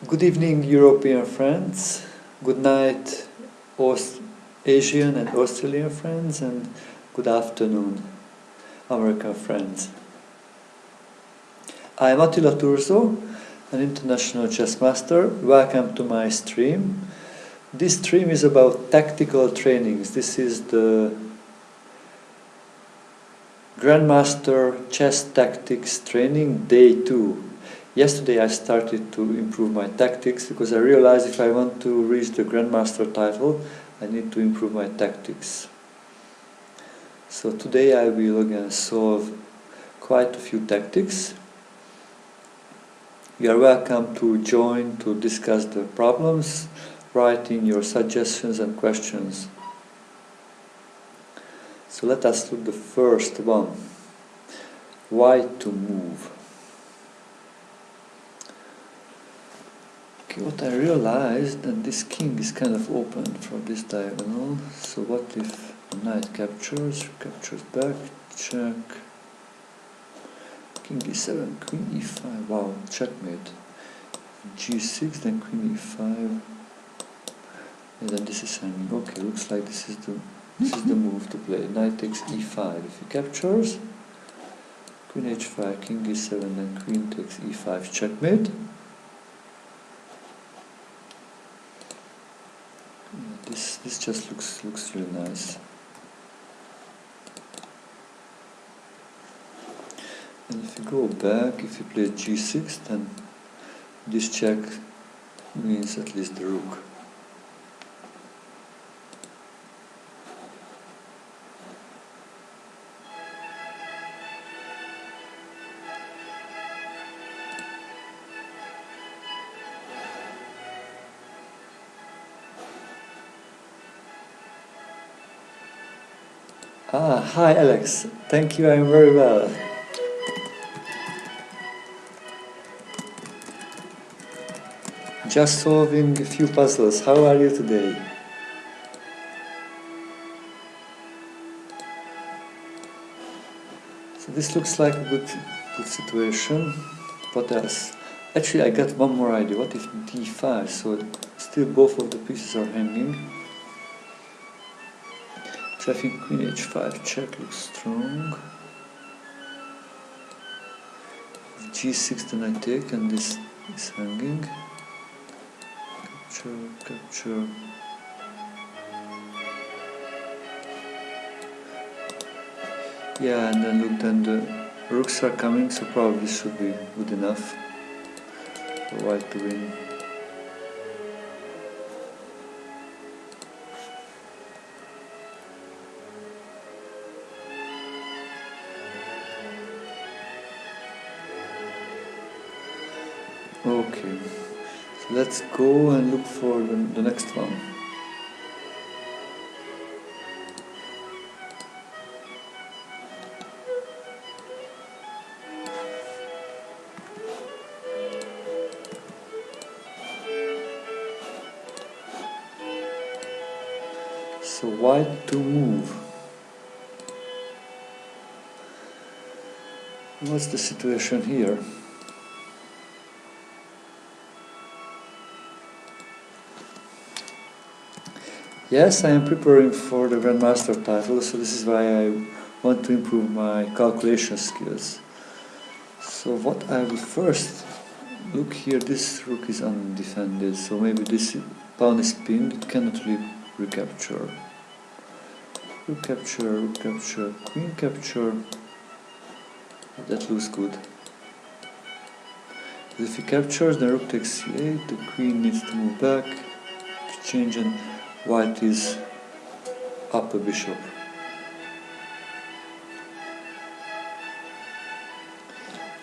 Good evening, European friends. Good night, Asian and Australian friends, and good afternoon, American friends. I am Attila Turzo, an international chess master. Welcome to my stream. This stream is about tactical trainings. This is the Grandmaster Chess Tactics Training Day 2. Yesterday I started to improve my tactics because I realized if I want to reach the Grandmaster title, I need to improve my tactics. So today I will again solve quite a few tactics. You are welcome to join to discuss the problems, write in your suggestions and questions. So let us look at the first one. Why to move? Okay, what I realized that this king is kind of open from this diagonal. So what if the knight captures back, check, king e7, queen e5, wow, checkmate, g6, then queen e5, and then this is hanging. Okay, looks like this is the move to play. Knight takes e5. If he captures, queen h5, king e7, then queen takes e5, checkmate. This just looks really nice. And if you go back, if you play g6, then this check means at least the rook. Hi Alex, thank you, I'm very well. Just solving a few puzzles. How are you today? So this looks like a good situation. What else? Actually, I got one more idea. What if d5? So still both of the pieces are hanging. So I think queen h5 check looks strong. g6 then I take, and this is hanging. Capture. Yeah, and then look, then the rooks are coming, so probably this should be good enough for white to win. Okay, so let's go and look for the next one. So white to move. What's the situation here? Yes, I am preparing for the Grandmaster title, so this is why I want to improve my calculation skills. So what I will first look here, this rook is undefended, so maybe this pawn is pinned, it cannot recapture. Rook capture, queen capture, that looks good. If he captures, then rook takes c8, the queen needs to move back, exchange, and white is up a bishop.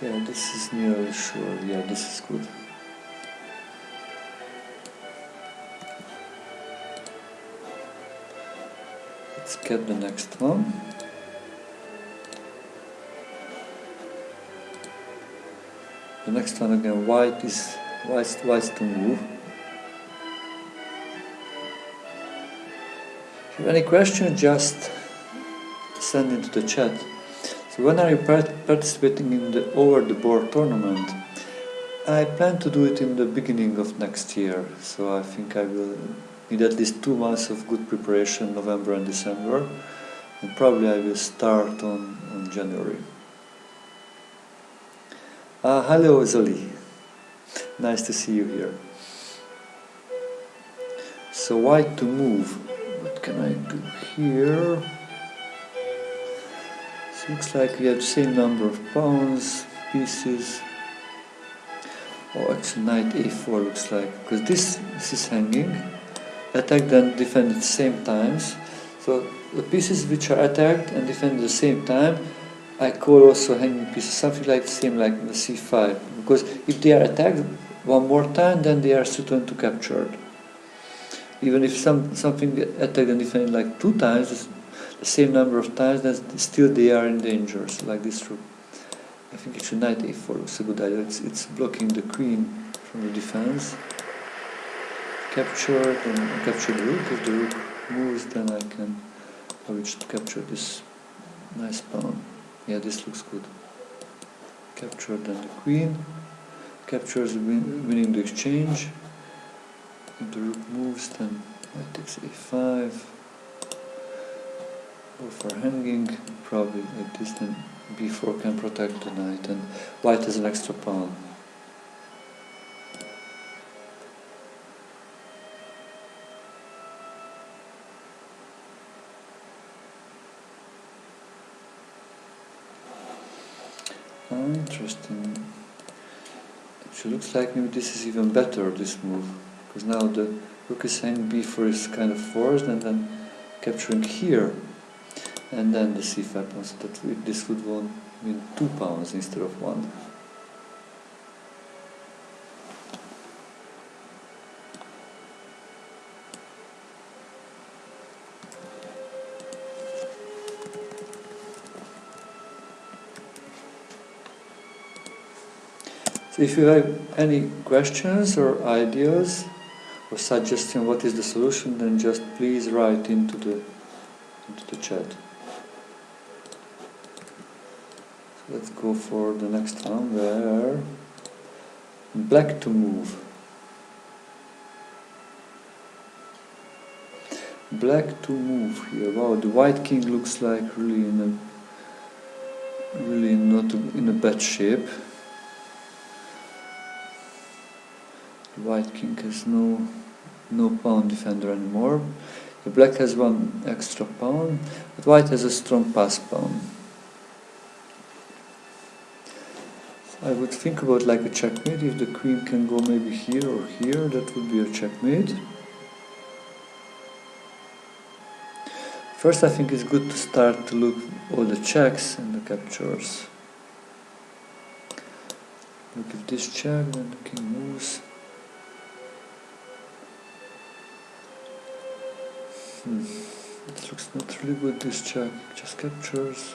Yeah, this is nearly sure. Yeah, this is good. Let's get the next one. The next one again, white to move. If you have any questions, just send into the chat. So when are you participating in the over the board tournament? I plan to do it in the beginning of next year, so I think I will need at least 2 months of good preparation, November and December, and probably I will start on January. Hello Zoli, nice to see you here. So why to move? What can I do here? So looks like we have the same number of pawns, pieces. Oh, actually knight a4 looks like, because this is hanging. Attack then defend at the same times. So the pieces which are attacked and defend at the same time, I call also hanging pieces, something like the same like the c5. Because if they are attacked one more time, then they are certain to captured. Even if something attacked and defended like 2 times, the same number of times, then still they are in danger. So like this rook. I think it's knight a4 looks a good idea. It's blocking the queen from the defense. Capture, then capture the rook. If the rook moves, then I can reach to capture this nice pawn. Yeah, this looks good. Capture then the queen. Captures winning the exchange. If the rook moves, then knight takes a5. Go for hanging. Probably like this, then b4 can protect the knight, and white has an extra pawn. Interesting. Actually looks like maybe this is even better, this move, because now the rook is hanging, b4 is kind of forced, and then capturing here, and then the c5 pawn, so that this would win 2 pawns instead of 1. So if you have any questions or ideas or suggestion what is the solution, then just please write into the chat. So let's go for the next one, where black to move. Black to move here. Wow, the white king looks like really not in a bad shape. The white king has no pawn defender anymore. The black has 1 extra pawn, but white has a strong pass pawn. So I would think about like a checkmate. If the queen can go maybe here or here, that would be a checkmate. First, I think it's good to start to look all the checks and the captures. Look, if this check, then the king moves. This looks not really good, this check just captures.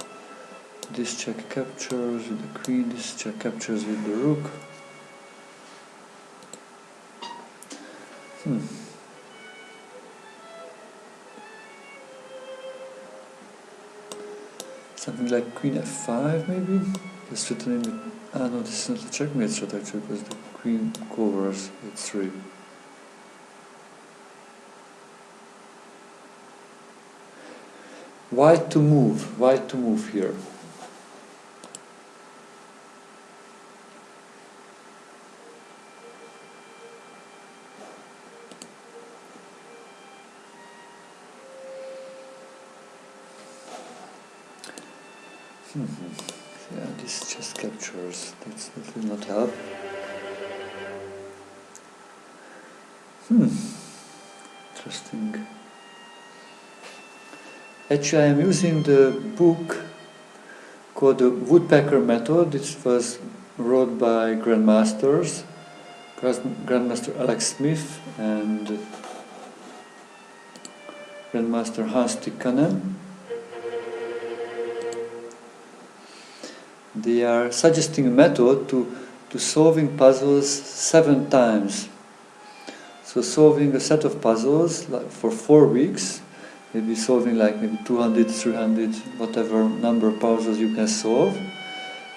This check captures with the queen, this check captures with the rook. Something like queen f5 maybe? Just threatening with... Ah no, this is not a checkmate strategy because the queen covers h3. White to move here. Yeah, this just captures. That will not help. Interesting. Actually, I am using the book called the Woodpecker Method. It was wrote by Grandmaster Alex Smith and Grandmaster Hans Tikkanen. They are suggesting a method to solving puzzles 7 times. So solving a set of puzzles like for 4 weeks, maybe solving like maybe 200, 300, whatever number of puzzles you can solve.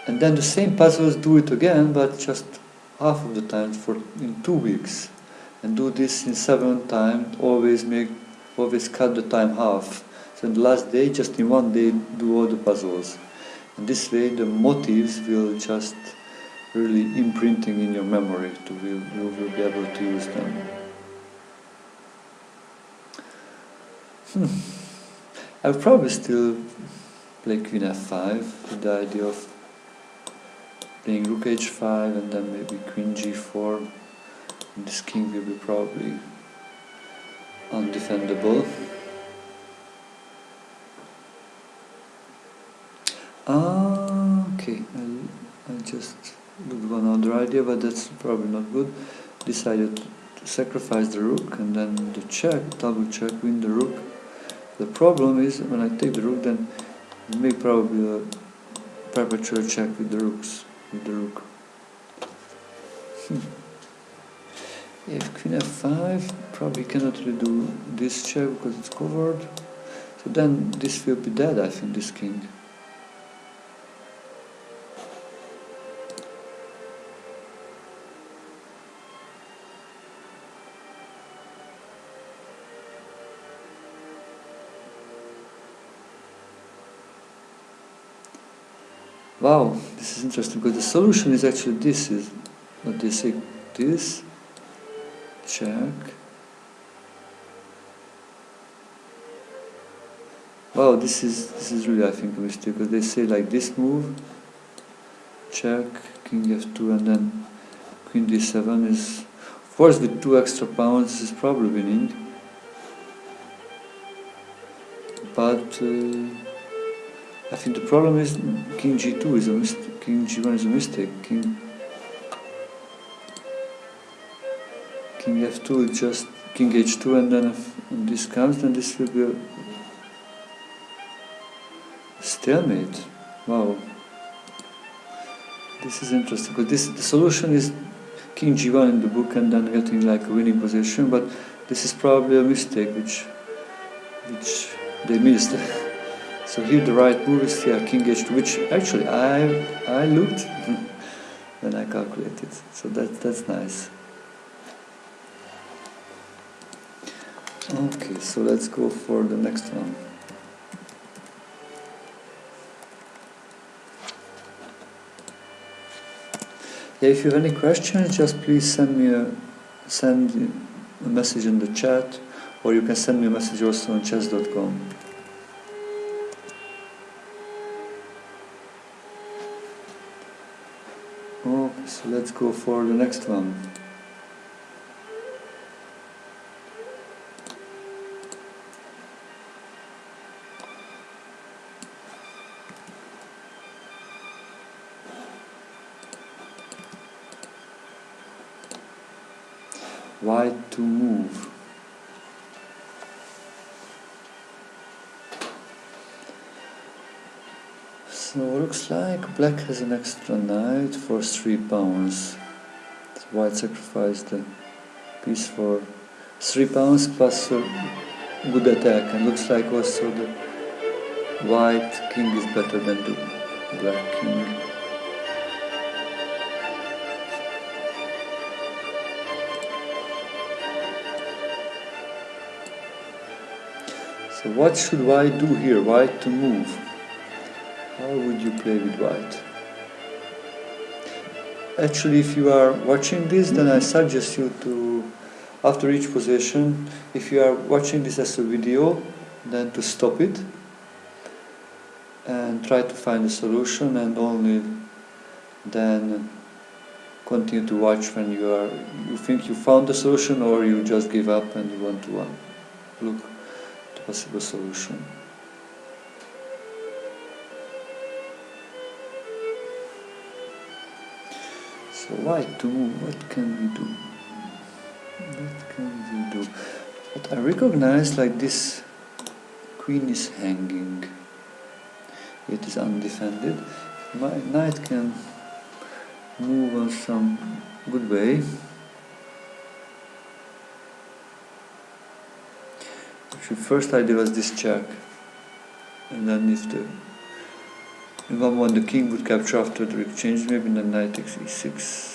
And then the same puzzles, do it again, but just half of the time in 2 weeks, and do this in 7 times. Always cut the time half. So in the last day, just in 1 day, do all the puzzles. And this way, the motives will just really imprinting in your memory. You will be able to use them. I would probably still play Queen F5 with the idea of playing Rook H5 and then maybe Queen G4. And this king will be probably undefendable. Okay, I just looked one other idea, but that's probably not good. Decided to sacrifice the rook and then the check, double check, win the rook. The problem is when I take the rook, then it may probably a perpetual check with the rooks. With the rook. If Queen F5, probably cannot really do this check because it's covered. So then this will be dead, I think, this king. Wow, this is interesting because the solution is actually this, is what they say, this, check. Wow, this is really, I think, a mistake, because they say like this move, check, king f2, and then queen d7 is, of course, with 2 extra pawns, this is probably winning. But I think the problem is king g2 is a mistake, king g1 is a mistake, king f2 is just king h2, and then if this comes, then this will be a stalemate. Wow, this is interesting because the solution is king g1 in the book and then getting like a winning position, but this is probably a mistake which they missed. So here the right move is here king h2, which actually I looked when I calculated. So that's nice. Okay, so let's go for the next one. Yeah, if you have any questions, just please send a message in the chat, or you can send me a message also on chess.com. Okay, so let's go for the next one. White to move. So looks like black has an extra knight for 3 pawns. So white sacrificed the piece for 3 pawns plus a good attack, and looks like also the white king is better than the black king. So what should white do here? White to move. How would you play with white? Actually, if you are watching this, then I suggest you to, after each position, if you are watching this as a video, then to stop it and try to find a solution, and only then continue to watch when you think you found the solution, or you just give up and you want to look at the possible solution. So white to move, what can we do? What can we do? But I recognize like this queen is hanging. It is undefended. My knight can move on some good way. Actually, first idea was this check. And then if the In 1-1 the king would capture after the exchange, maybe then knight takes e6.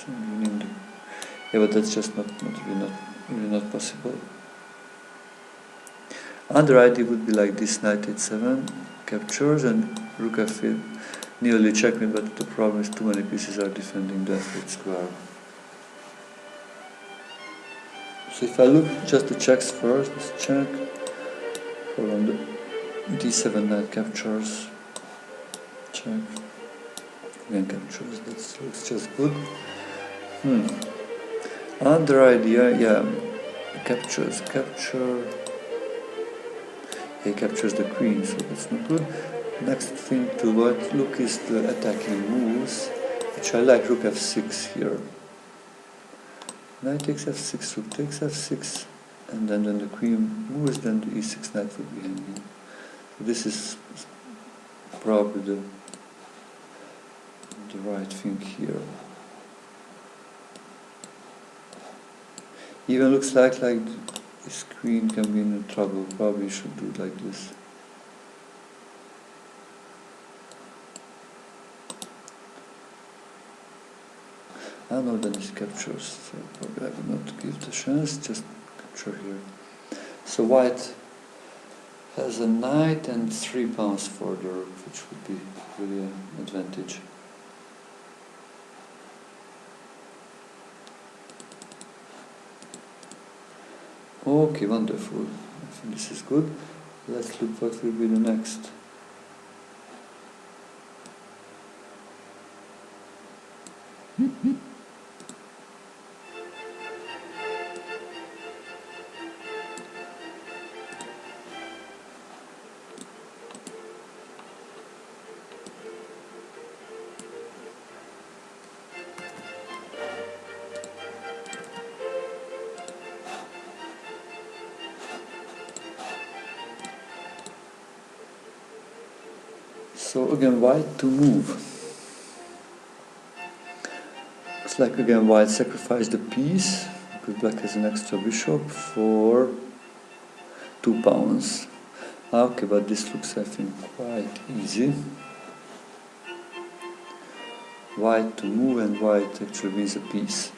Yeah, but that's just not really not possible. Another idea would be like this: knight h7 captures and rook f8, nearly checkmate, but the problem is too many pieces are defending the f8 square. So if I look just the checks first, let's check. Hold on, the d7 knight captures, check, again captures, that looks just good. Another idea, yeah, captures, he captures the queen, so that's not good. Next thing to look is the attacking moves, which I like. Rook f6 here. Knight takes f6, rook takes f6, and then the queen moves, then the e6 knight would be hanging. So this is probably the right thing here. Even looks like this queen can be in trouble. Probably should do it like this. I know that this captures, so probably I will not give the chance, just capture here. So white has a knight and 3 pawns for the rook, which would be really an advantage. Okay, wonderful. I think this is good. Let's look what will be the next. So again, white to move. Looks like again white sacrificed the piece, because black has an extra bishop for 2 pawns. Okay, but this looks, I think, quite easy. White to move, and white actually wins a piece.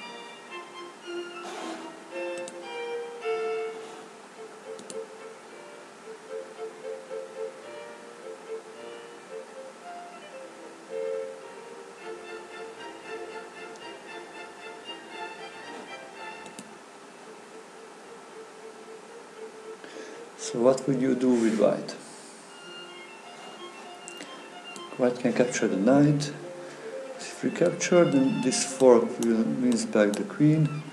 So what would you do with white? White can capture the knight. If we capture, then this fork wins back the queen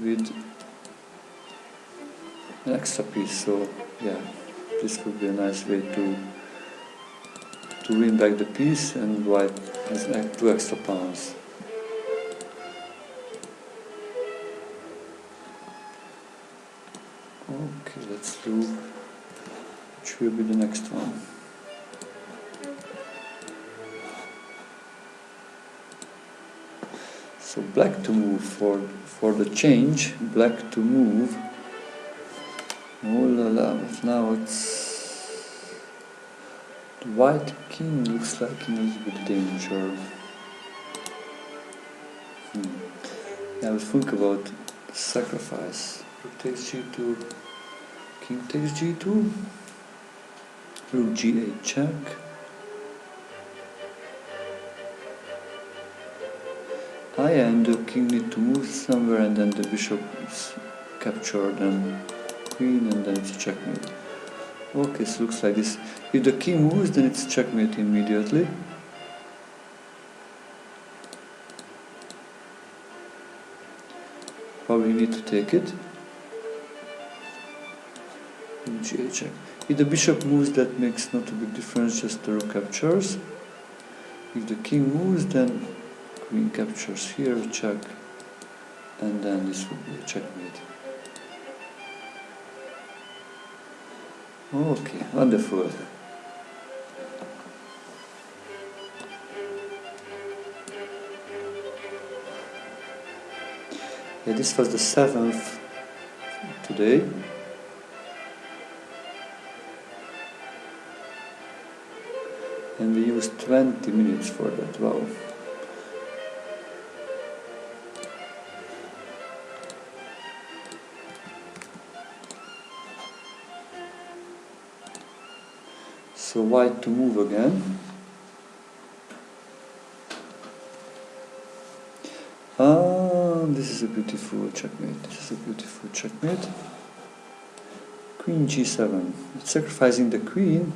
with an extra piece. So yeah, this would be a nice way to win back the piece, and white has 2 extra pawns. Okay, let's do which will be the next one. So black to move for the change, black to move. Oh la la, but now it's the white king looks like in a little bit danger. Now think about sacrifice. Rook takes g2, king takes g2, rook g8 check. And the king need to move somewhere, and then the bishop is captured, and queen, and then it's checkmate. Okay, so looks like this. If the king moves, then it's checkmate immediately. Probably need to take it. G8 check. If the bishop moves, that makes not a big difference, just the rook captures. If the king moves, then queen captures here, check, and then this would be a checkmate. Okay, wonderful. Yeah, this was the 7th today. and we used 20 minutes for that. Wow. So white to move again. This is a beautiful checkmate. This is a beautiful checkmate. Queen g7. It's sacrificing the queen,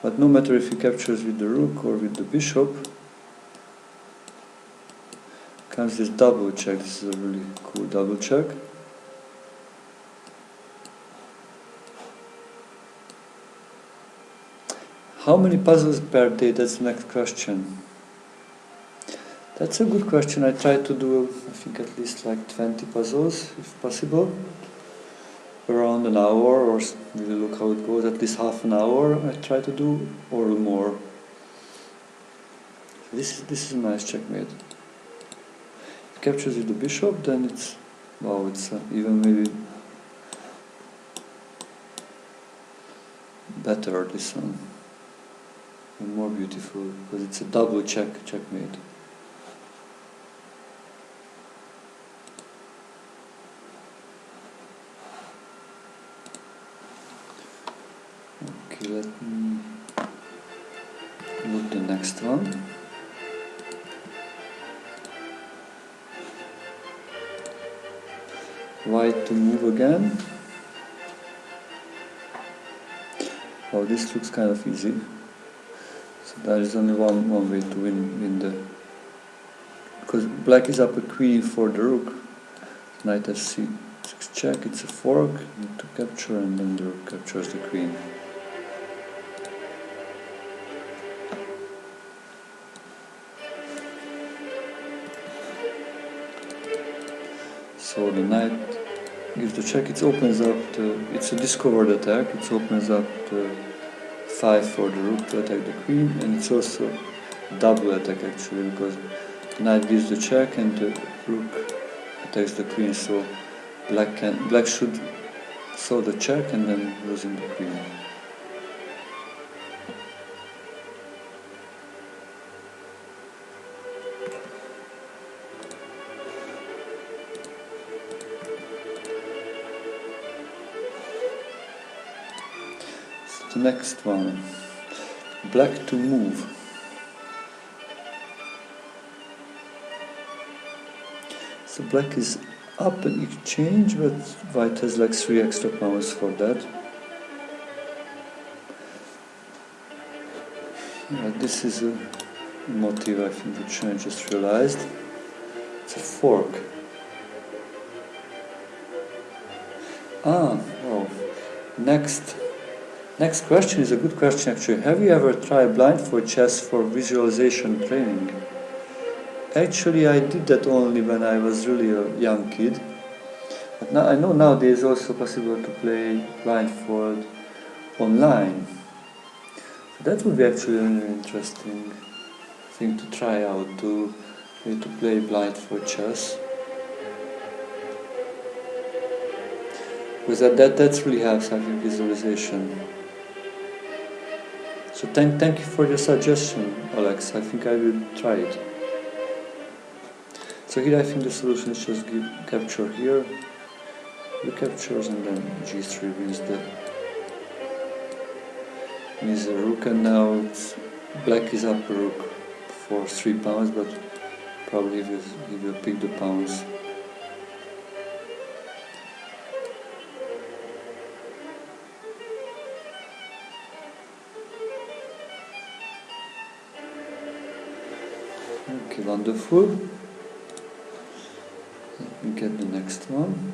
but no matter if he captures with the rook or with the bishop, comes this double check. This is a really cool double check. How many puzzles per day? That's the next question. That's a good question. I try to do, I think, at least like 20 puzzles, if possible. Around an hour, or really look how it goes, at least half an hour I try to do, or more. This is a nice checkmate. If it captures with the bishop, then it's, wow, it's even maybe better, this one. And more beautiful, because it's a double checkmate. Okay, let me look the next one. White to move again. Oh, this looks kind of easy. So there is only one way to win the... Because black is up a queen for the rook. Knight f6 check, it's a fork, need to capture, and then the rook captures the queen. So the knight gives the check, it opens up it's a discovered attack, it opens up the 5 for the rook to attack the queen, and it's also double attack actually, because the knight gives the check and the rook attacks the queen, so black should saw the check and then losing the queen. The next one, black to move. So black is up an exchange, but white has like 3 extra pawns for that. Yeah, this is a motive I think which I just realized. It's a fork. Oh, Next question is a good question actually. Have you ever tried blindfold chess for visualization training? Actually, I did that only when I was really a young kid. But now I know nowadays also possible to play blindfold online. So that would be actually an interesting thing to try out, to play blindfold chess. Because that really helps, I think, visualization. So thank you for your suggestion, Alex. I think I will try it. So here I think the solution is just capture here, the captures, and then g3 wins the rook, and now black is up a rook for 3 pawns, but probably he will pick the pawns. Okay, wonderful. Let me get the next one.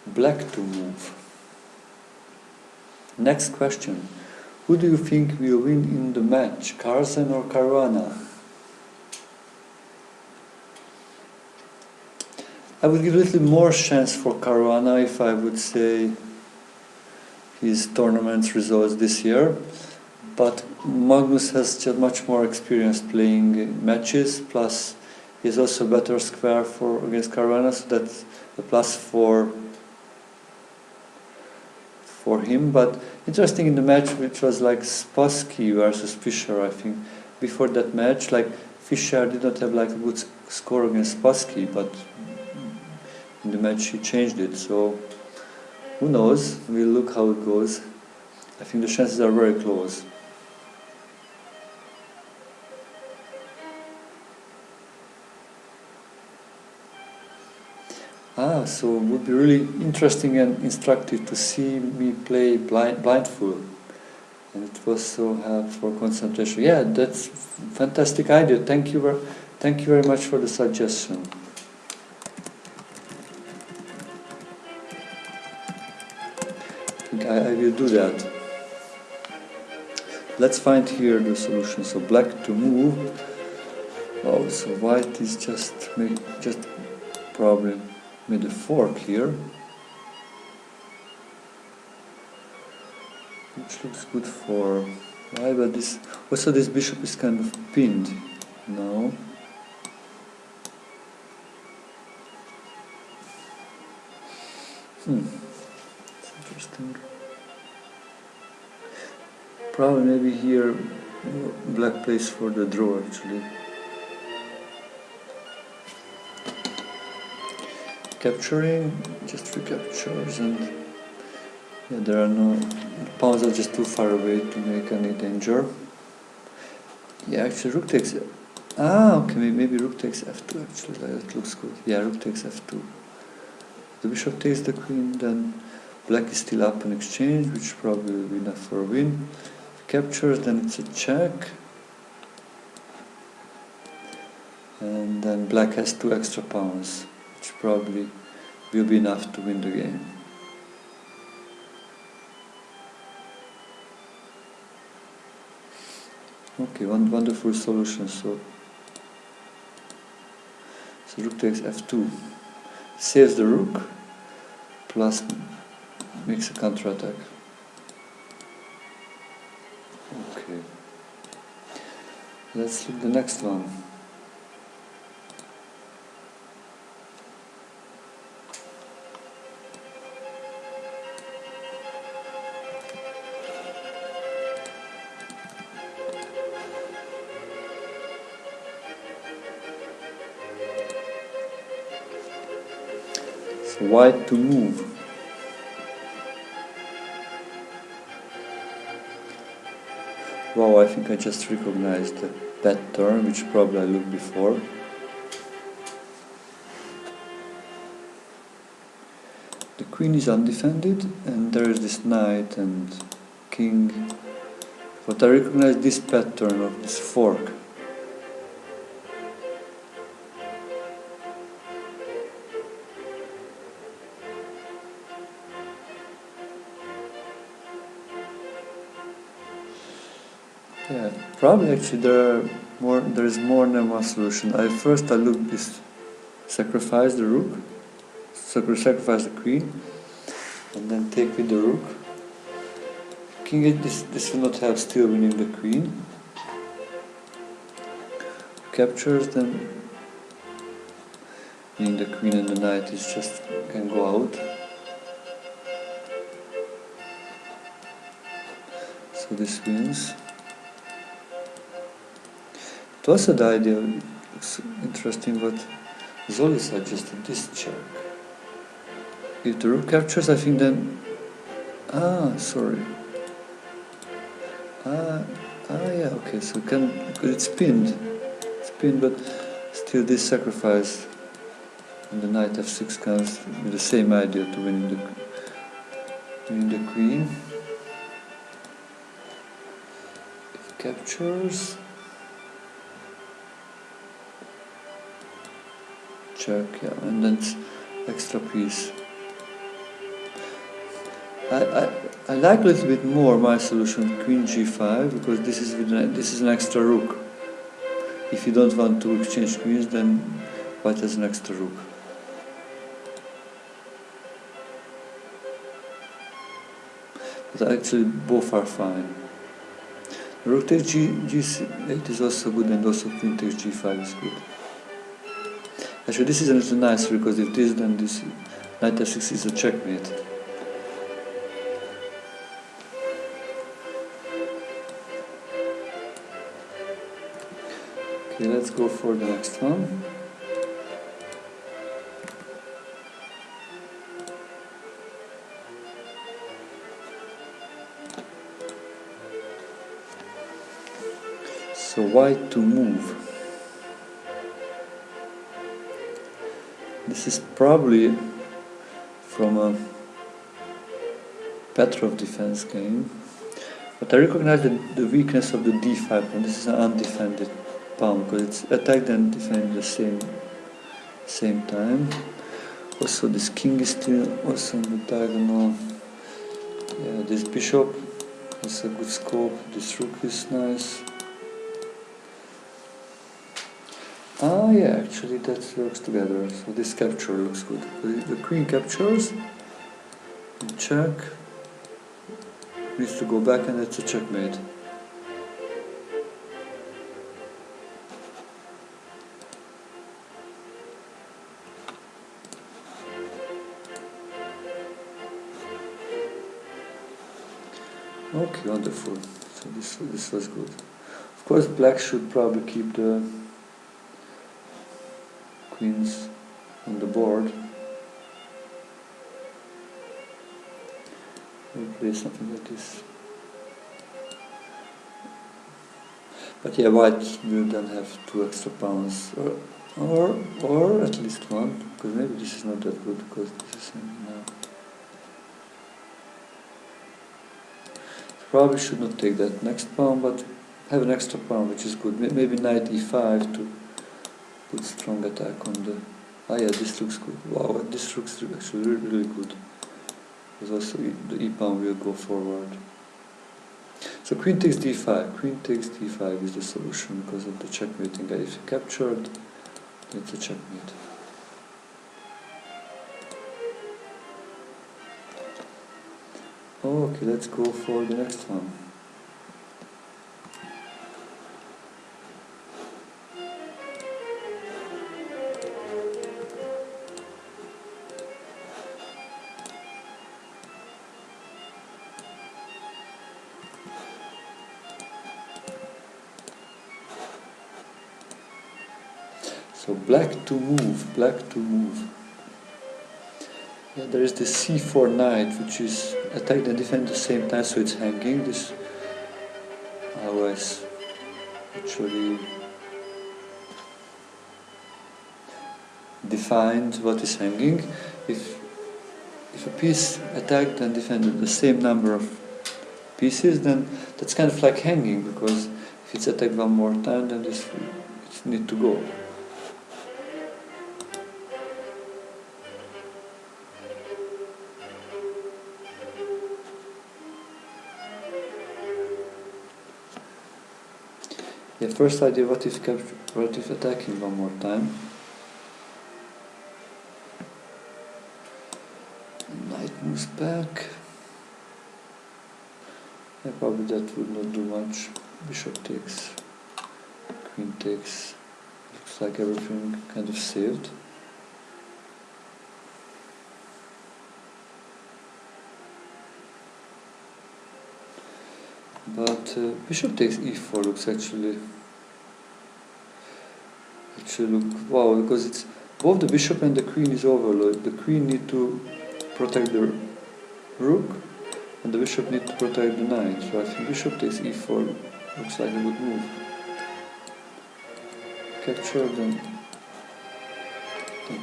Black to move. Next question. Who do you think will win in the match, Carlsen or Caruana? I would give a little more chance for Caruana if I would say his tournament results this year, but Magnus has just much more experience playing matches, plus he has also better square for against Caruana, so that's a plus for him. But interesting in the match, which was like Spassky versus Fischer, I think. Before that match, like Fischer did not have like a good score against Spassky, but in the match he changed it. So who knows? We'll look how it goes. I think the chances are very close. So it would be really interesting and instructive to see me play blindfold. And it was so helpful for concentration. Yeah, that's fantastic idea. Thank you very much for the suggestion. I think I will do that. Let's find here the solution. So black to move. Oh, so white is just probably made a fork here, which looks good for why, but this also this bishop is kind of pinned now. It's interesting. Probably maybe here black plays for the draw actually. Capturing, just recaptures, and yeah, there are no pawns are just too far away to make any danger. Yeah, actually rook takes. Okay, maybe rook takes f2 actually. That looks good. Yeah, rook takes f2. The bishop takes the queen, then black is still up in exchange, which probably will be enough for a win. If captures, then it's a check, and then black has 2 extra pawns, which probably will be enough to win the game. Okay, wonderful solution. So rook takes f2, saves the rook, plus makes a counterattack. Okay, let's look at the next one. So white to move. Wow, I think I just recognized that turn, which probably I looked before. The queen is undefended, and there is this knight and king. But I recognize this pattern of this fork. Yeah, probably actually there is more than one solution. First I looked this sacrifice the rook, sacrifice the queen, and then take with the rook. King 8, this will not help still winning the queen. Captures, then winning the queen and the knight is just can go out. So this wins. But also the idea looks interesting what Zoli suggested, this check. If the rook captures, I think then... sorry. Yeah, okay, so it's pinned. It's pinned, but still this sacrifice and the knight f6 comes with the same idea to winning the queen. If captures... check, yeah, and then extra piece. I like a little bit more my solution, queen g5, because this is an extra rook. If you don't want to exchange queens, then white has an extra rook. But actually both are fine. Rook takes g8 is also good, and also queen takes g5 is good. Actually, this is a little nicer because if this, then this knight f6 is a checkmate. Okay, let's go for the next one. So white to move. This is probably from a Petrov defense game, but I recognize the weakness of the d5 pawn. This is an undefended pawn because it's attacked and defended at the same time. Also, this king is still also in the diagonal. Yeah, this bishop has a good scope. This rook is nice. Ah, yeah, actually that works together. So this capture looks good. The queen captures, check, needs to go back, and it's a checkmate. Okay, wonderful. So this was good. Of course, black should probably keep the queens on the board. We'll play something like this. But yeah, white will then have 2 extra pawns, or at least one, because maybe this is not that good, because this is now. Probably should not take that next pawn, but have an extra pawn, which is good. Maybe knight e5 to put strong attack on the. Ah, yeah, this looks good. Wow, this looks actually really good. Because also the e pawn will go forward. So queen takes d5. Queen takes d5 is the solution because of the checkmating. If you captured, it's a checkmate. Okay, let's go for the next one. So black to move, black to move. Yeah, there is the c4 knight, which is attacked and defended at the same time, so it's hanging. This always actually defines what is hanging. If a piece attacked and defended the same number of pieces, then that's kind of like hanging, because if it's attacked one more time, then it needs to go. Yeah, first idea, what if attacking one more time? Knight moves back. Yeah, probably that would not do much. Bishop takes, queen takes. Looks like everything kind of saved. But bishop takes e4 looks actually look wow, because it's both the bishop and the queen is overloaded. The queen need to protect the rook, and the bishop need to protect the knight. So I think bishop takes e4 looks like a good move. Capture, then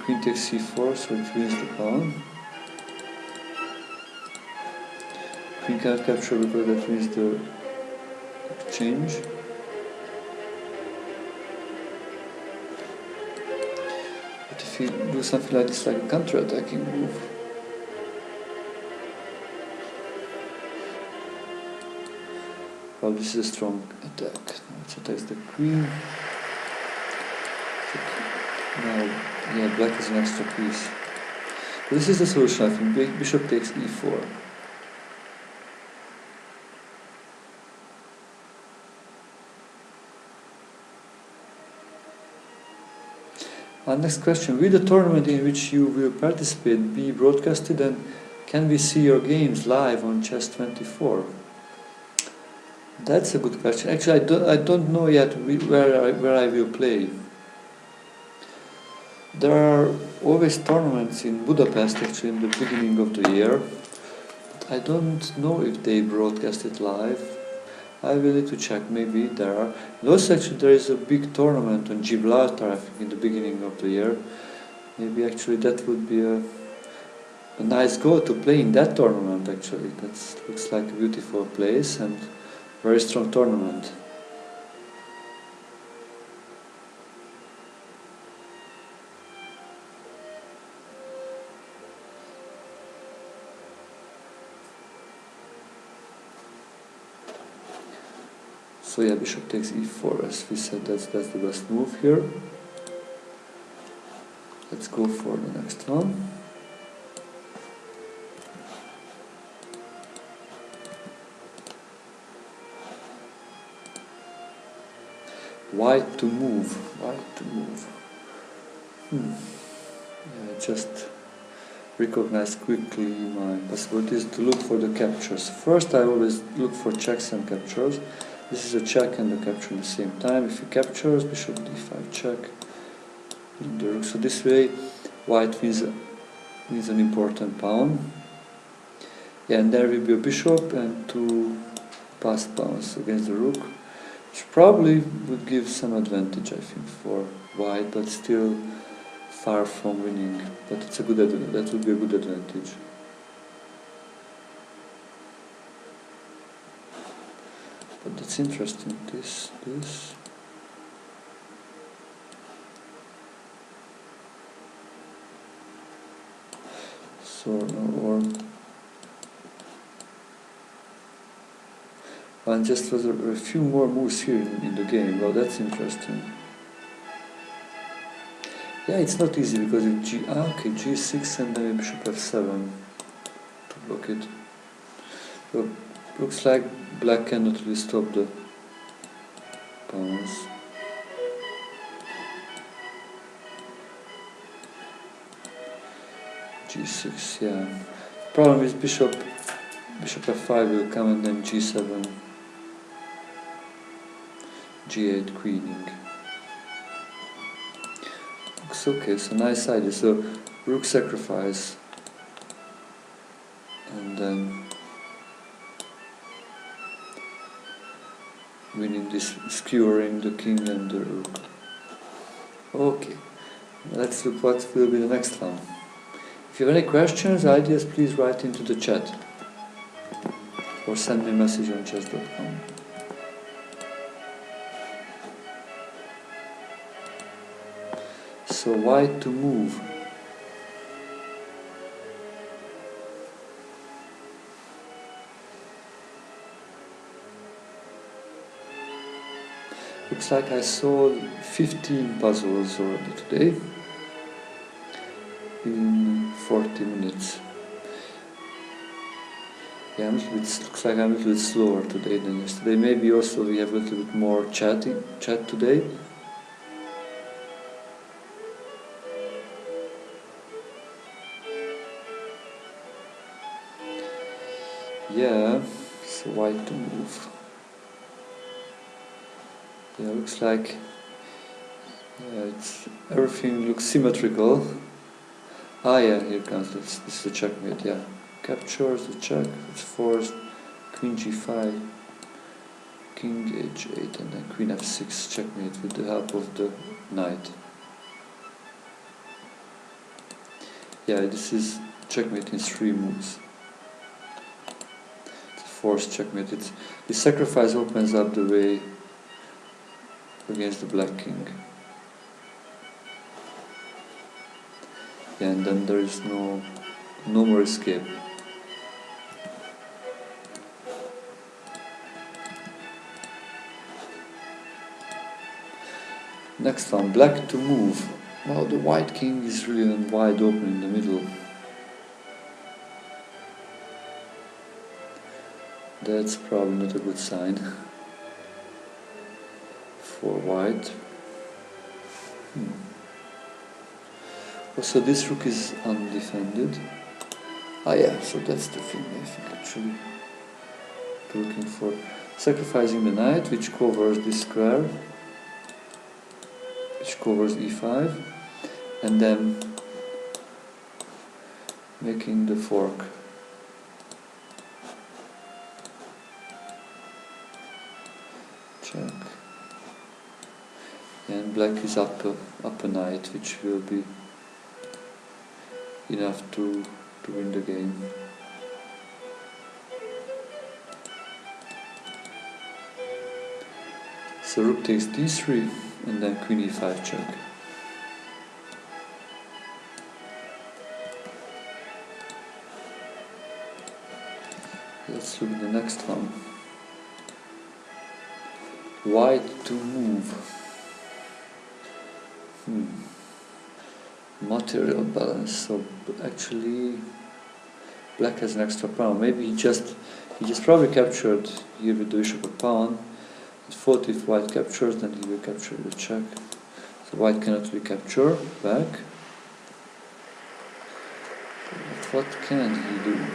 queen takes c4, so it wins the pawn. Queen can't capture because that wins the exchange. But if you do something like this, like a counter-attacking move, well, this is a strong attack. Now it attacks the queen. Now, yeah, black is an extra piece. But this is the solution, I think. Bishop takes e4. Next question. Will the tournament in which you will participate be broadcasted, and can we see your games live on Chess24? That's a good question. Actually, I don't know yet where I will play. There are always tournaments in Budapest, actually, in the beginning of the year. I don't know if they broadcast it live. I will need to check, maybe there are. And also, actually, there is a big tournament on Gibraltar, I think, in the beginning of the year. Maybe actually that would be a nice goal to play in that tournament, actually. That looks like a beautiful place and very strong tournament. So yeah, bishop takes e4, as we said, that's the best move here. Let's go for the next one. White to move. Yeah, I just recognize quickly my possibilities to look for the captures. First, I always look for checks and captures. This is a check and a capture at the same time. If he captures, bishop d5 check. So this way, white wins an important pawn. Yeah, and there will be a bishop and two passed pawns against the rook, which probably would give some advantage, I think, for white, but still far from winning. But it's a good that would be a good advantage. But that's interesting. This. So or. And just was a few more moves here in the game. Well, that's interesting. Yeah, it's not easy because if g6 and then bishop f7 to block it. So looks like black cannot really stop the pawns. g6, yeah. Problem is bishop f5 will come and then g7. g8 queening. Looks okay, so nice idea. So rook sacrifice and then winning this, skewering the king and the rook. Okay, let's look what will be the next one. If you have any questions, ideas, please write into the chat or send me a message on chess.com. So white to move. Looks like I solved 15 puzzles already today in 40 minutes. Yeah, looks like I'm a little bit slower today than yesterday. Maybe also we have a little bit more chat today. Yeah, so white to move. Yeah, looks like everything looks symmetrical. Yeah, here comes this is a checkmate, yeah. Captures the check, it's forced, queen g5, king h8, and then queen f6 checkmate with the help of the knight. Yeah, this is checkmate in 3 moves. It's a forced checkmate. The sacrifice opens up the way against the black king. Yeah, and then there is no more escape. Next one, black to move. Well, the white king is really wide open in the middle. That's probably not a good sign for white. Also, this rook is undefended. Ah yeah, so that's the thing I think actually looking for. Sacrificing the knight, which covers this square, which covers e5, and then making the fork. Check. And black is up a knight, which will be enough to win the game. So rook takes d3 and then queen e5 check. Let's look at the next one. White to move. Material balance. So actually black has an extra pawn. Maybe he just probably captured here with the bishop a pawn. He thought if white captures, then he will capture the check. So white cannot recapture back. But what can he do?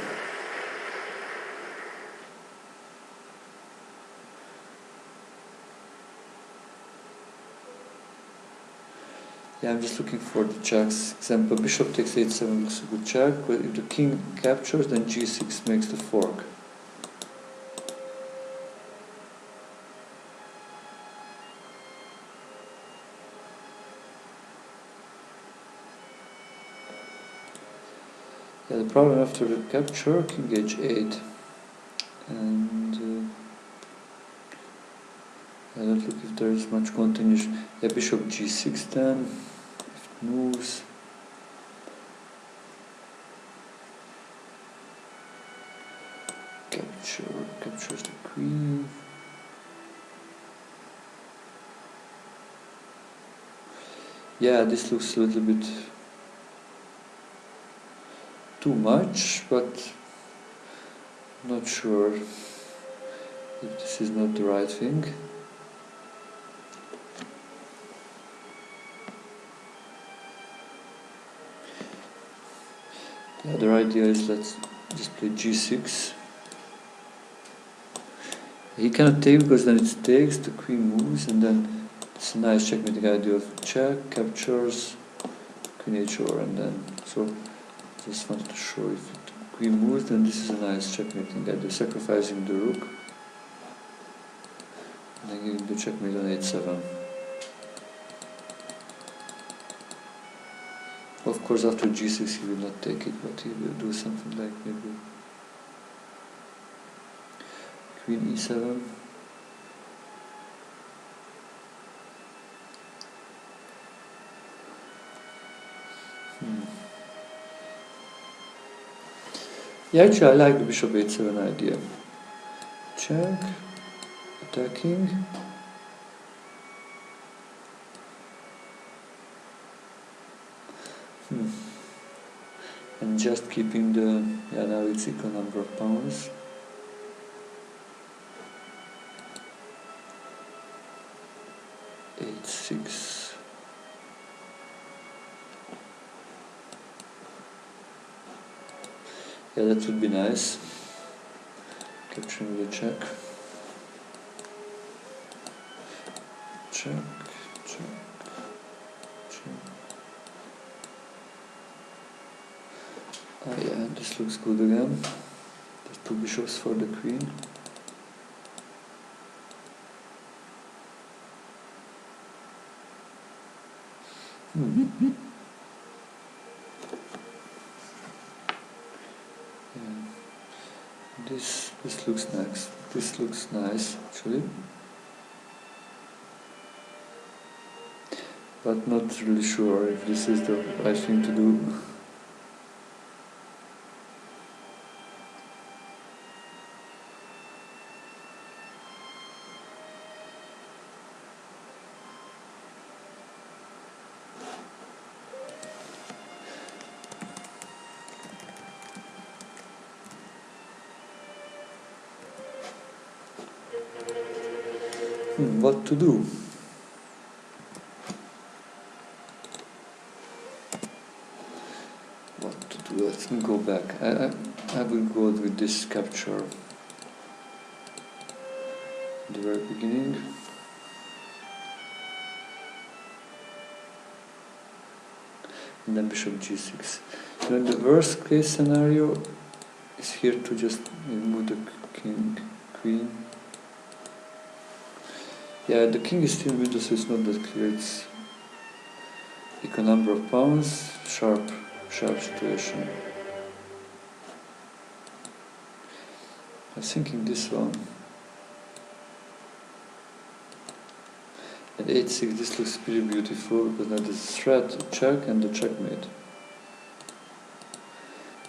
Yeah, I'm just looking for the checks. Example, bishop takes h7 looks a good check, but if the king captures, then g6 makes the fork. Yeah, the problem after the capture, king h8, and I don't look if there is much continuation. Yeah, bishop g6 then, if it moves. Captures the queen. Yeah, this looks a little bit too much, but not sure if this is not the right thing. The other idea is let's just play g6. He cannot take because then it takes, the queen moves, and then it's a nice checkmating idea of check, captures, queen h4, and then so just wanted to show if the queen moves, then this is a nice checkmating idea, sacrificing the rook, and then giving the checkmate on h7. Of course, after g6 he will not take it, but he will do something like maybe queen e7. Yeah, actually I like the bishop h7 idea. Check, attacking. And just keeping the, yeah, now it's equal number of pawns. H6. Yeah, that would be nice. Capturing the check. Check, check, check. Ah yeah, this looks good again. There's two bishops for the queen. Yeah. This looks nice. This looks nice actually. But not really sure if this is the right thing to do. What to do? let me go back. I will go with this capture at the very beginning. And then bishop g6. You know, the worst case scenario is here to just move the king, queen. Yeah, the king is still with us, so it's not that clear. It's equal number of pawns, sharp situation. I was thinking this one. At h6 this looks pretty beautiful because now there's a threat, check, and the checkmate.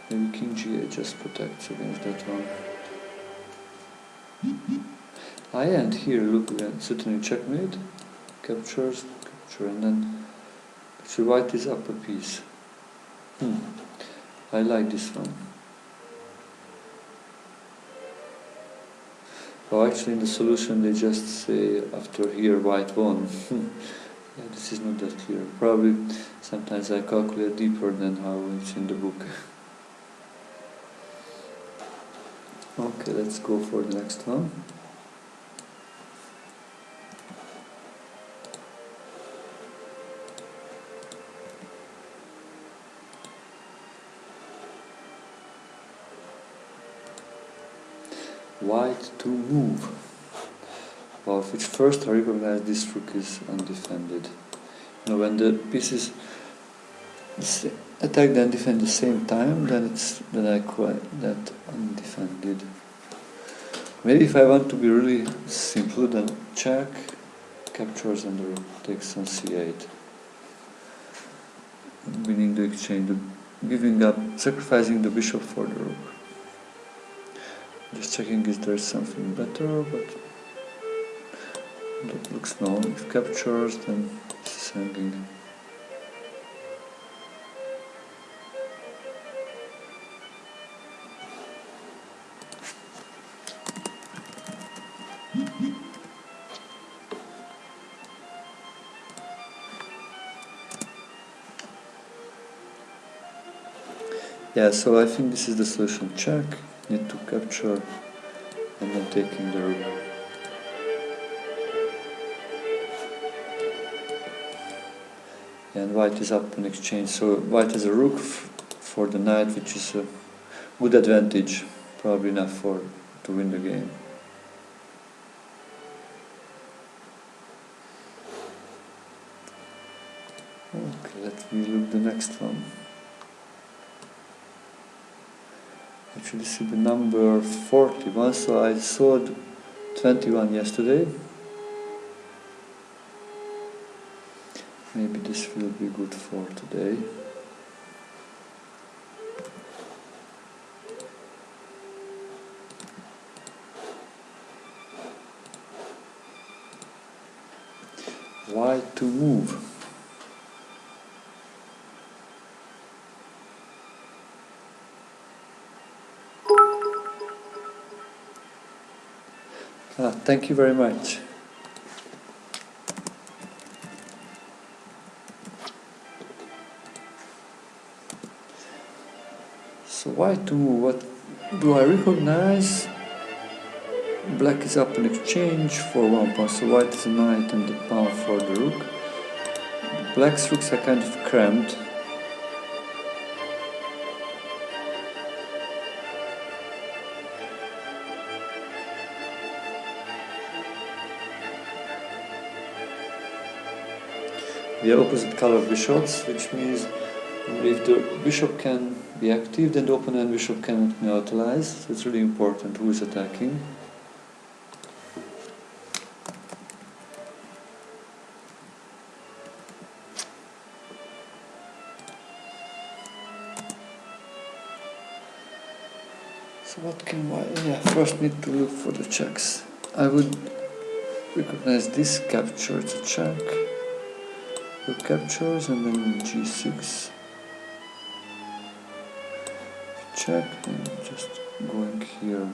Maybe king g8 just protects against that one. And here, look again, certainly checkmate, captures, capture, and then actually white is up a piece. I like this one. Oh, actually in the solution they just say after here white won. Yeah, this is not that clear. Probably sometimes I calculate deeper than how it's in the book. Okay, let's go for the next one. White to move. Well, which first I recognize this rook is undefended. You know, when the pieces attack and defend at the same time, then I call that undefended. Maybe if I want to be really simple, then check, captures, and the rook takes on c8. Winning the exchange, giving up, sacrificing the bishop for the rook. Just checking if there's something better, but that looks no. If captures, then it's hanging. Yeah, so I think this is the solution. Check, need to capture, and then taking the rook. And white is up in exchange, so white has a rook for the knight, which is a good advantage, probably enough to win the game. Okay, let me look the next one. Actually, this is the number 41, so I saw 21 yesterday. Maybe this will be good for today. White to move. Thank you very much. So white to move, what do I recognize? Black is up in exchange for 1 pawn, so white is a knight and the pawn for the rook. Black's rooks are kind of cramped. We have opposite color bishops, which means if the bishop can be active, then the opponent bishop cannot neutralize. So it's really important who is attacking. So what can I... Yeah, first need to look for the checks. I would recognize this capture to check. Rook captures and then g6. Check and just going here.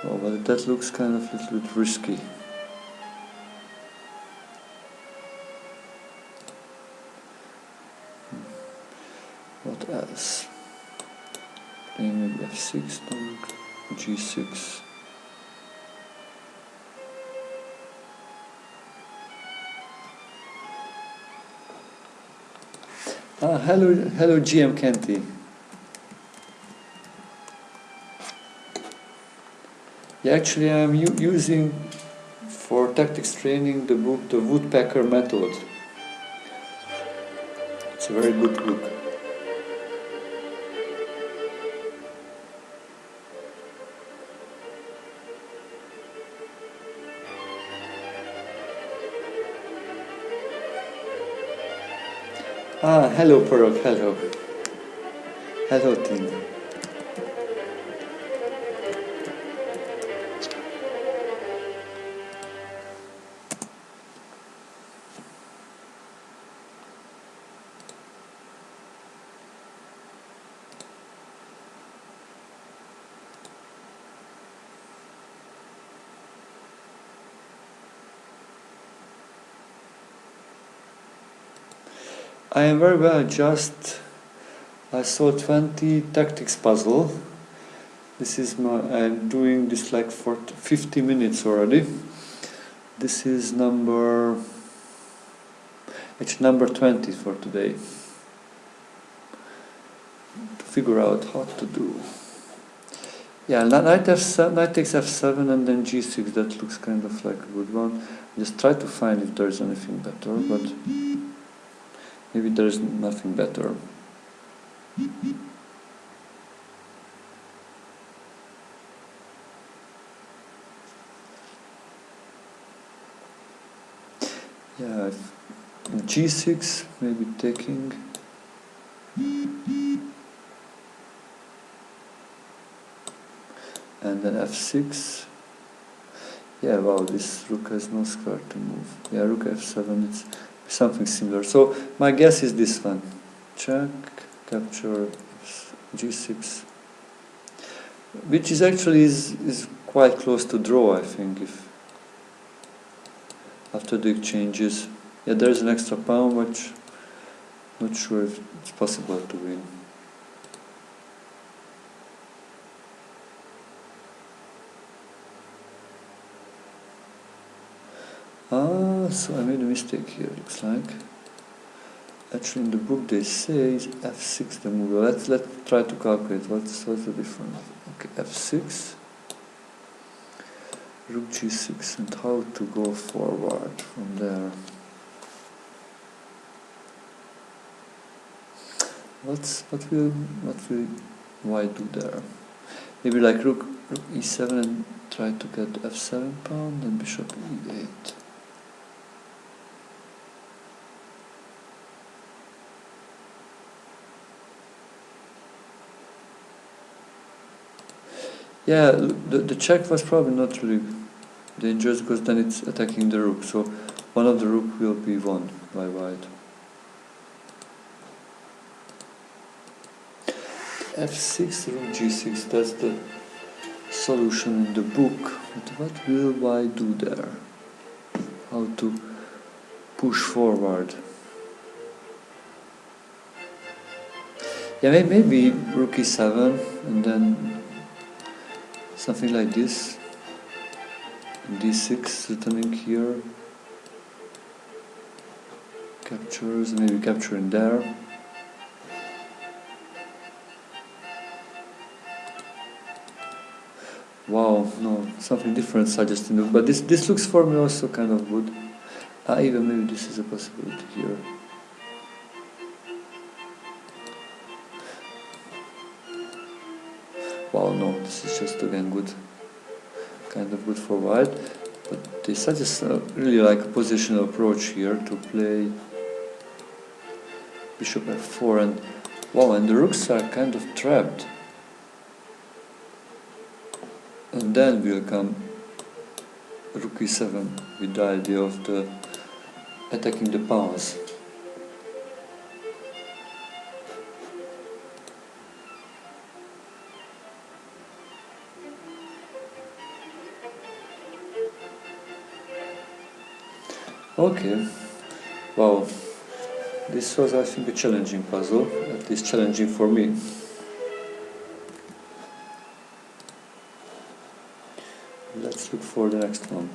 Oh, but that looks kind of a little bit risky. Yes. Playing maybe f6, no, g6. Hello GM Kenty. Yeah, actually I'm using for tactics training the book The Woodpecker Method. It's a very good book. Hello Parok, hello. Hello Tina. I am very well, I saw 20 tactics puzzle. This is I'm doing this like for 50 minutes already. This is number 20 for today. To figure out how to do. Yeah, knight takes f7 and then g6, that looks kind of like a good one. Just try to find if there's anything better, but maybe there's nothing better. Yeah, g6, maybe taking. And then f6. Yeah, wow, this rook has no square to move. Yeah, rook f7, it's something similar. So my guess is this one. Check, capture, g6. Which is actually is quite close to draw, I think, if after the exchanges. Yeah, there's an extra pawn, which not sure if it's possible to win. So I made a mistake here, looks like. Actually in the book they say is f6 the move. Let's try to calculate what's the difference. Okay, f6, rook g6, and how to go forward from there. What will white do there? Maybe like rook e7 and try to get f7 pawn, then bishop e8. Yeah, the check was probably not really dangerous because then it's attacking the rook, so one of the rook will be won by white. f6, rook g6, that's the solution in the book. But what will white do there? How to push forward? Yeah, maybe rook e7 and then something like this. d6 returning here. Captures, maybe capturing there. Wow, no, something different suggested, but this looks for me also kind of good. Even maybe this is a possibility here. Wow, no, this is just again good, kind of good for white. But they suggest really like a positional approach here to play bishop f4, and wow, and the rooks are kind of trapped. And then will come rook e7 with the idea of attacking the pawns. Okay, wow, this was I think a challenging puzzle at at least challenging for me. Let's look for the next one.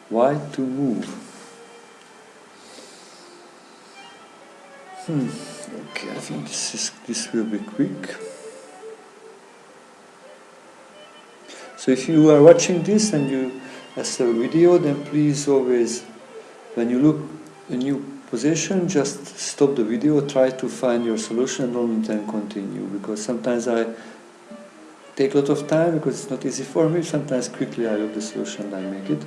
White to move. Okay, I think this will be quick. So if you are watching this and you as a video, then please always, when you look a new position, just stop the video, try to find your solution and then continue, because sometimes I take a lot of time because it's not easy for me. Sometimes quickly I look the solution and I make it.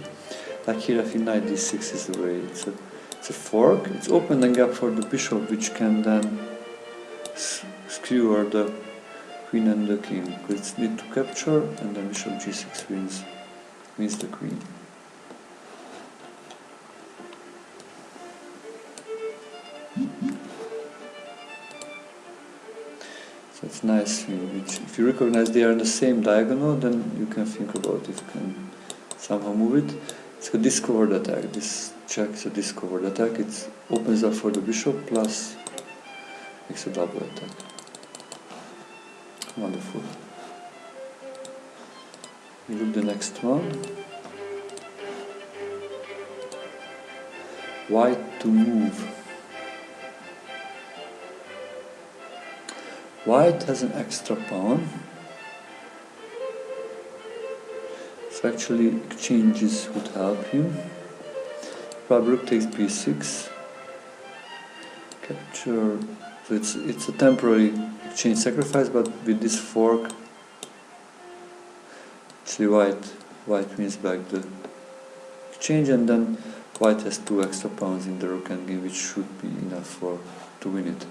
Like here, I think knight d6 is the way. It's a fork. It's opening up for the bishop, which can then skewer the queen and the king. Because it's need to capture, and then bishop g6 wins the queen. So it's nice. If you recognize they are in the same diagonal, then you can think about if you can somehow move it. It's a discovered attack. This check is a discovered attack. It opens up for the bishop plus makes a double attack. Wonderful. We look the next one. White to move. White has an extra pawn. So actually exchanges would help him. Rook takes b6. Capture. So it's a temporary exchange sacrifice, but with this fork, actually white wins back the exchange, and then white has 2 extra pawns in the rook endgame, which should be enough to win it.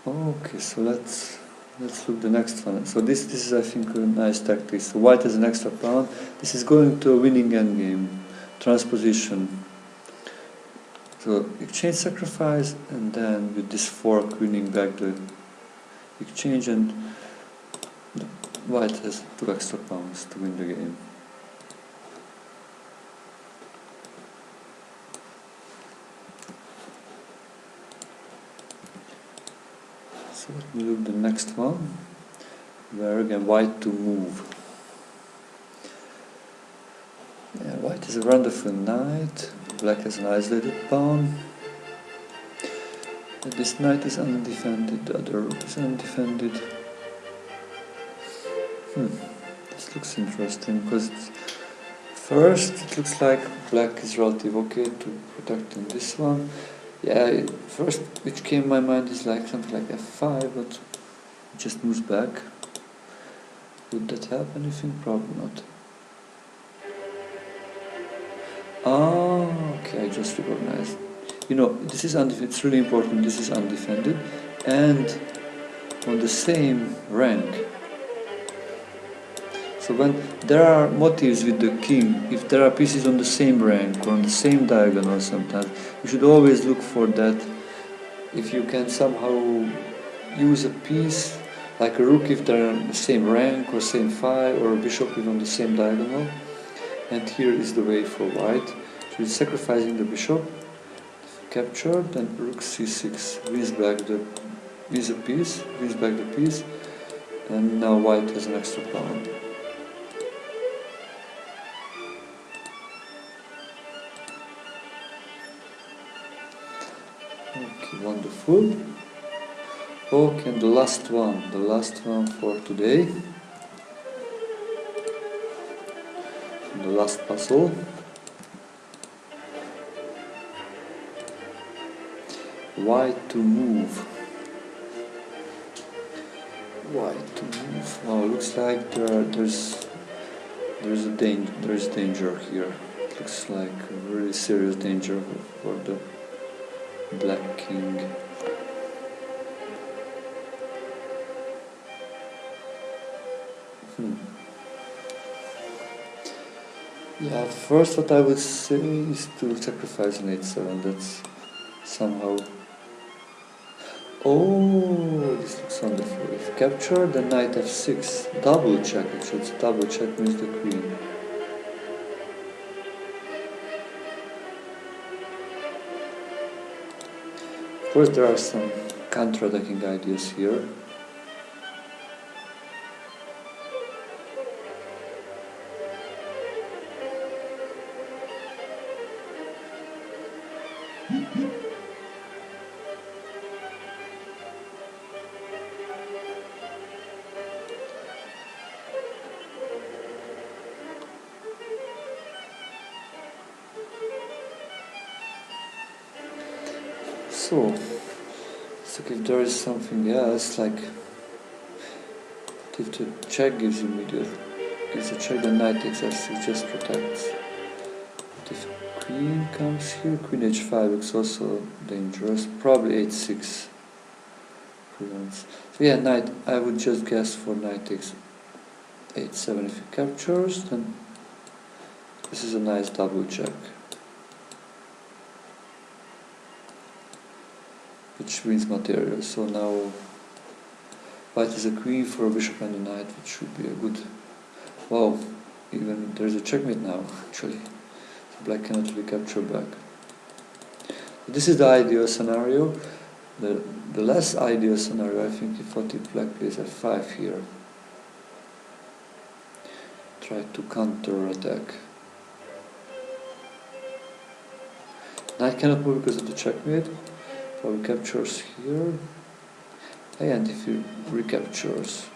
Okay, so let's look the next one. So this is, I think, a nice tactic. So white has an extra pawn. This is going to a winning endgame, transposition. So exchange sacrifice, and then with this fork winning back the exchange, and white has 2 extra pawns to win the game. So let me look the next one, where again white to move. Yeah, white is a wonderful knight, black has an isolated pawn. But this knight is undefended, the other rook is undefended. This looks interesting, because first it looks like black is relatively okay to protecting this one. Yeah, first which came in my mind is like something like f5, but it just moves back. Would that help anything? Probably not. Ah, okay, I just recognized. This is undefended. It's really important. This is undefended and on the same rank. So when there are motives with the king, if there are pieces on the same rank or on the same diagonal sometimes, you should always look for that. If you can somehow use a piece, like a rook if they're on the same rank or same file, or a bishop if on the same diagonal. And here is the way for white. So he's sacrificing the bishop, captured, and rook c6 wins back the piece, and now white has an extra pawn. Okay, wonderful. Okay, and the last one for today. And the last puzzle. White to move. White to move. Oh, looks like there's danger here. It looks like a really serious danger for the black king. Yeah, first what I would say is to sacrifice an 8-7. That's somehow... Oh, this looks wonderful. If captured, then knight f6. Double check, actually. It's double check means the queen. Of course, there are some counter-attacking ideas here. So, it's like if there is something else, like if the check gives immediate, gives a check, then knight takes f6 just protects. But if queen comes here, queen h5 looks also dangerous. Probably h6 prevents. So yeah, knight. I would just guess for knight takes h7. If he captures, then this is a nice double check, which wins material. So now white is a queen for a bishop and a knight, which should be a good... Wow, even there's a checkmate now, actually. So black cannot really capture back. This is the ideal scenario. The less ideal scenario, I think, if black plays f5 here. Try to counter-attack. Knight cannot move because of the checkmate. Probably captures here. And if he recaptures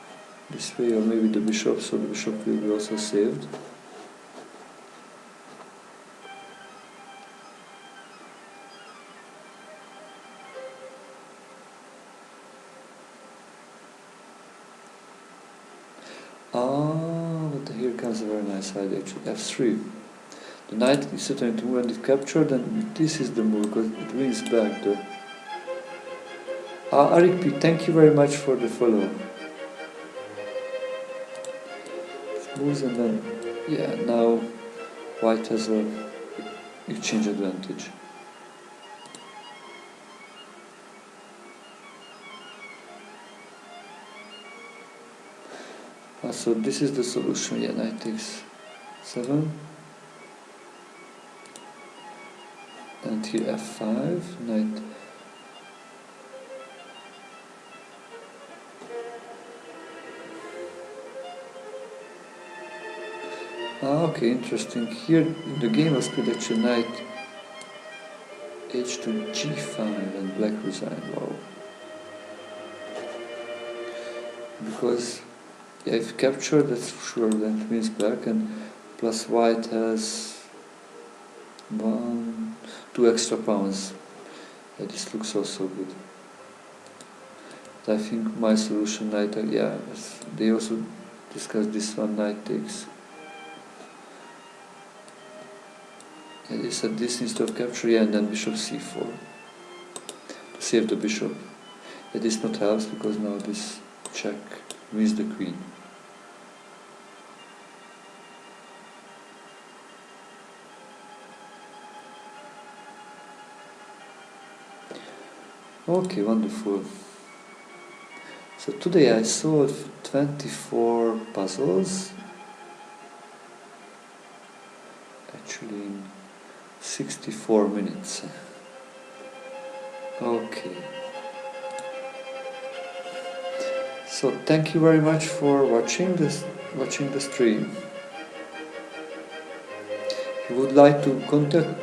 this way, or maybe the bishop, so the bishop will be also saved. But here comes a very nice idea, actually, f3. The knight is certainly to move, and if captured, then this is the move, because it wins back the... Arik P, thank you very much for the follow. Moves, and then, yeah, now white has a exchange advantage. So this is the solution. Yeah, knight takes 7. And here f5, knight. Okay, interesting. Here the game was played actually knight h to g5 and black resigned. Wow. Because yeah, if captured, that's for sure, then it wins back, and plus white has 2 extra pawns. Yeah, this looks also good. But I think my solution, knight, yeah, they also discussed this one, knight takes. Yeah, they said this instead of capture, yeah, and then bishop c4 to save the bishop. Yeah, this not helps because now this check wins the queen. Okay, wonderful. So today I solved 24 puzzles, actually in 64 minutes. Okay. So thank you very much for watching the stream. If you would like to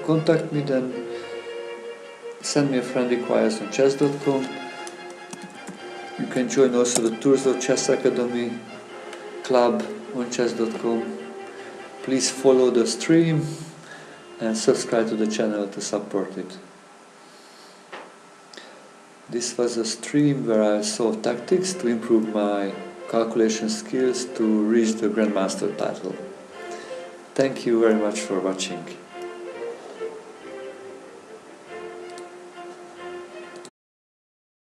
contact me, then send me a friend request on chess.com. You can join also the Tours of Chess Academy club on chess.com. Please follow the stream and subscribe to the channel to support it. This was a stream where I solved tactics to improve my calculation skills to reach the Grandmaster title. Thank you very much for watching.